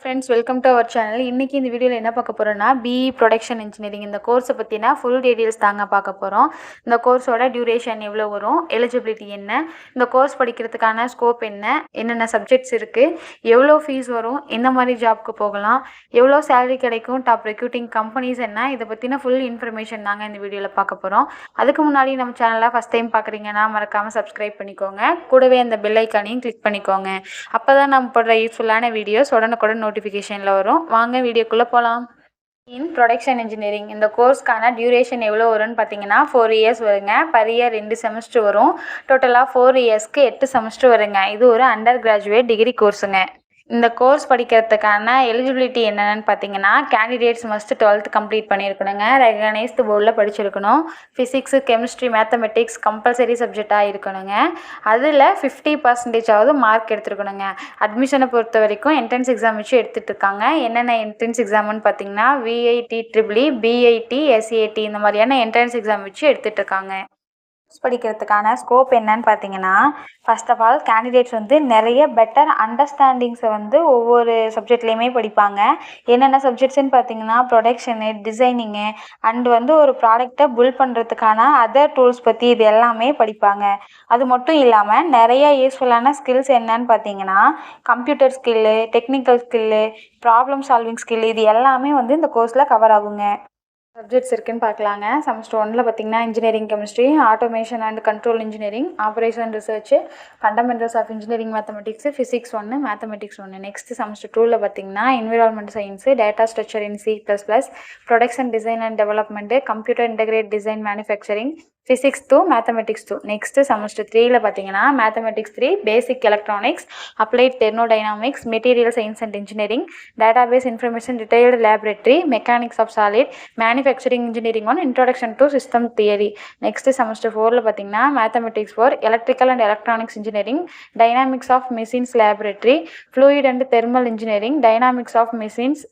Friends, welcome to our channel. இன்றைக்கி இந்த வீடியோவில் என்ன பார்க்க போகிறோன்னா, பிஇ ப்ரொடக்ஷன் இன்ஜினியரிங் இந்த கோர்ஸை பற்றினா ஃபுல் டீட்டெயில்ஸ் தாங்க பார்க்க போகிறோம். இந்த கோர்ஸோட டியூரேஷன் எவ்வளோ வரும், எலிஜிபிலிட்டி என்ன, இந்த கோர்ஸ் படிக்கிறதுக்கான ஸ்கோப் என்ன, என்னென்ன சப்ஜெக்ட்ஸ் இருக்குது, எவ்வளோ ஃபீஸ் வரும், எந்த மாதிரி ஜாப்க்கு போகலாம், எவ்வளோ சேலரி கிடைக்கும், டாப் ரெக்ரூட்டிங் கம்பெனிஸ் என்ன, இதை பற்றின ஃபுல் இன்ஃபர்மேஷன் தாங்க இந்த வீடியோவில் பார்க்க போகிறோம். அதுக்கு முன்னாடி நம்ம சேனலை ஃபஸ்ட் டைம் பார்க்குறீங்கன்னா மறக்காமல் சப்ஸ்கிரைப் பண்ணிக்கோங்க. கூடவே அந்த பெல் ஐக்கானையும் கிளிக் பண்ணிக்கோங்க. அப்போ தான் நம்ம போடுற யூஸ்ஃபுல்லான வீடியோஸ் உடனுக்குடன் நோட்டிஃபிகேஷனில் வரும். வாங்க வீடியோக்குள்ளே போகலாம். இன் ப்ரொடக்ஷன் இன்ஜினியரிங் இந்த கோர்ஸ்க்கான டியூரேஷன் எவ்வளோ வரும்னு பார்த்தீங்கன்னா 4 இயர்ஸ் வருங்க. பர் இயர் 2 செமஸ்டர் வரும். டோட்டலாக 4 இயர்ஸ்க்கு 8 செமஸ்டர் வருங்க. இது ஒரு அண்டர் கிராஜுவேட் டிகிரி கோர்ஸுங்க. இந்த கோர்ஸ் படிக்கிறதுக்கான எலிஜிபிலிட்டி என்னென்னு பார்த்தீங்கன்னா, கேண்டிடேட்ஸ் மஸ்ட்டு 12th கம்ப்ளீட் பண்ணியிருக்கணுங்க. ரெகனைஸ்டு போர்டில் படிச்சிருக்கணும். ஃபிசிக்ஸு, கெமிஸ்ட்ரி, மேத்தமெட்டிக்ஸ் கம்பல்சரி சப்ஜெக்டாக இருக்கணுங்க. அதில் 50% மார்க் எடுத்துருக்கணுங்க. அட்மிஷனை பொறுத்த வரைக்கும் என்ட்ரன்ஸ் எக்ஸாம் வச்சு எடுத்துகிட்டு இருக்காங்க. என்னென்ன என்ட்ரன்ஸ் எக்ஸாம்னு பார்த்தீங்கன்னா, விஐடி, ட்ரிபிள்இ, பிஐடி, எஸ்ஏடி இந்த மாதிரியான என்ட்ரன்ஸ் எக்ஸாம் வச்சு எடுத்துகிட்டு இருக்காங்க. படிக்கிறதுக்கான ஸ்கோப் என்னன்னு பார்த்தீங்கன்னா, ஃபர்ஸ்ட் ஆஃப் ஆல் கேண்டிடேட்ஸ் நிறைய பெட்டர் அண்டர்ஸ்டாண்டிங்ஸை ஒவ்வொரு சப்ஜெக்ட்லேயுமே படிப்பாங்க. என்னென்ன சப்ஜெக்ட்ஸ்ன்னு பார்த்தீங்கன்னா, ப்ரொடக்ஷனு, டிசைனிங்கு அண்டு ஒரு ப்ராடக்டை பில்ட் பண்ணுறதுக்கான அதர் டூல்ஸ் பற்றி இது எல்லாமே படிப்பாங்க. அது மட்டும் இல்லாமல் நிறைய யூஸ்ஃபுல்லான ஸ்கில்ஸ் என்னன்னு பார்த்தீங்கன்னா, computer skill, technical skill, problem solving skill இது எல்லாமே இந்த கோர்ஸில் கவர் ஆகுங்க. சப்ஜெக்ட்ஸ் இருக்குன்னு பார்க்கலாங்க. செமஸ்டர் 1ல் பார்த்தீங்கன்னா engineering chemistry, automation and control engineering, operation research, fundamentals of engineering mathematics, physics 1, mathematics 1. Next semester 2ல் பார்த்தீங்கன்னா environment science, data structure in C++, production design and development, computer integrate design manufacturing, physics 2, mathematics 2. Next semester 3ல் பார்த்தீங்கன்னா mathematics 3, basic electronics, applied thermodynamics, material science and engineering, database information detailed laboratory, mechanics of solid, manufacturing engineering 1, introduction to system theory. Next semester 4ல் பார்த்தீங்கன்னா mathematics 4, electrical and electronics engineering, dynamics of machines laboratory, fluid and thermal engineering, dynamics of machines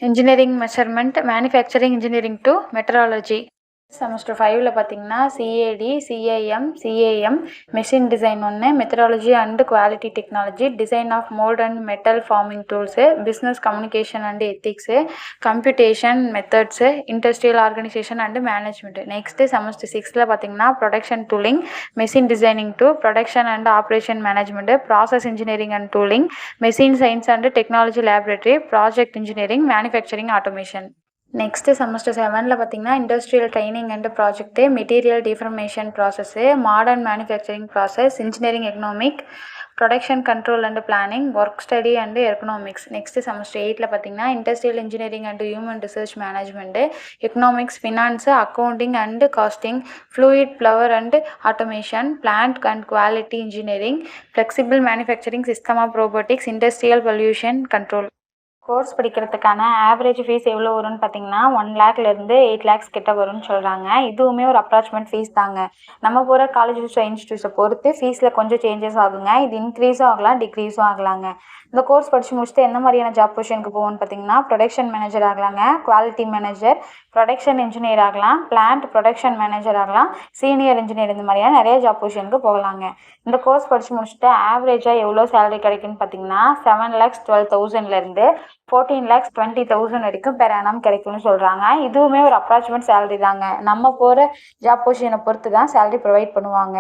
engineering, measurement, manufacturing engineering to metrology. Semester 5ல் பார்த்தீங்கன்னா CAD, CIM, CAM, machine design 1, methodology and quality technology, design of mould and metal forming tools, business communication and ethics, computation methods, industrial organisation and management. Next semester 6ல் பார்த்தீங்கன்னா production tooling, machine designing to production and operation management, process engineering and tooling, machine science and technology laboratory, project engineering, manufacturing automation. Next semester 7ல் பார்த்தீங்கன்னா industrial training and project, material deformation process, modern manufacturing process, engineering economic, production control and planning, work study and economics. Next semester 8ல் பார்த்தீங்கன்னா industrial engineering and human research management, economics, finance, accounting and costing, fluid flower and automation, plant and quality engineering, flexible manufacturing system of robotics, industrial pollution control. Course படிக்கிறதுக்கான average fees எவ்வளோ வரும்னு பார்த்தீங்கன்னா 1 லேக்லேருந்து 8 லேக்ஸ் கிட்ட வரும்னு சொல்கிறாங்க. இதுவுமே ஒரு அப்ராக்சிமேட் ஃபீஸ் தாங்க. நம்ம போகிற காலேஜஸ் இன்ஸ்டியூட்ஸை பொறுத்து ஃபீஸில் கொஞ்சம் சேஞ்சஸ் ஆகுங்க. இது இன்க்ரீஸும் ஆகலாம், டிக்ரீஸும் ஆகலாங்க. இந்த கோர்ஸ் படித்து முடிச்சுட்டு எந்த மாதிரியான ஜாப் பொசிஷனுக்கு போவோம்னு பார்த்தீங்கன்னா, ப்ரொடக்ஷன் மேனேஜர் ஆகலாங்க, குவாலிட்டி மேனேஜர், ப்ரொடக்ஷன் இன்ஜினியர் ஆகலாம், பிளான்ட் ப்ரொடக்ஷன் மேனேஜர் ஆகலாம், சீனியர் இன்ஜினியர் இந்த மாதிரியான நிறைய ஜாப் பொசிஷனுக்கு போகலாங்க. இந்த கோர்ஸ் படித்து முடிச்சுட்டு ஆவரேஜாக எவ்வளோ சேலரி கிடைக்குன்னு பார்த்தீங்கன்னா 7,12,000லேருந்து 14,20,000 வரைக்கும் பெர் ஆனம் கிடைக்கும்னு சொல்கிறாங்க. இதுவுமே ஒரு அப்ராக்சிமேட் சேலரி தாங்க. நம்ம போகிற ஜாப் பொசிஷனை பொறுத்து தான் சேலரி ப்ரொவைட் பண்ணுவாங்க.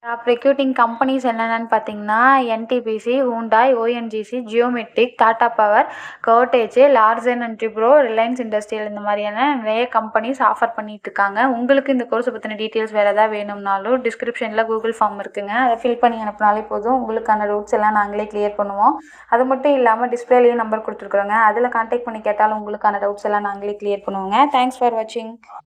டாப் ரெக்ரூட்டிங் கம்பெனிஸ் என்னென்னு பார்த்தீங்கன்னா NTPC, Hyundai, ONGC, Geometric, Tata power, கர்டேஜ், Larsen and Toubro, Reliance industrial இந்த மாதிரியான நிறைய கம்பெனிஸ் ஆஃபர் பண்ணிட்டு இருக்காங்க. உங்களுக்கு இந்த கோர்ஸை பற்றின டீட்டெயில்ஸ் வேறு ஏதாவது வேணும்னாலும் டிஸ்கிரிப்ஷனில் கூகுள் ஃபார்ம் இருக்குங்க. அதை ஃபில் பண்ணி அனுப்பினாலே போதும். உங்களுக்கான ரூட்ஸ் எல்லாம் நாங்களே கிளியர் பண்ணுவோம். அது மட்டும் இல்லாமல் டிஸ்பிளேலையும் நம்பர் கொடுத்துருக்குறோங்க. அதில் கான்டாக்ட் பண்ணி கேட்டாலும் உங்களுக்கான டவுட்ஸ் எல்லாம் நாங்களே கிளியர் பண்ணுவோங்க. தேங்க்ஸ் ஃபார் வாட்சிங்.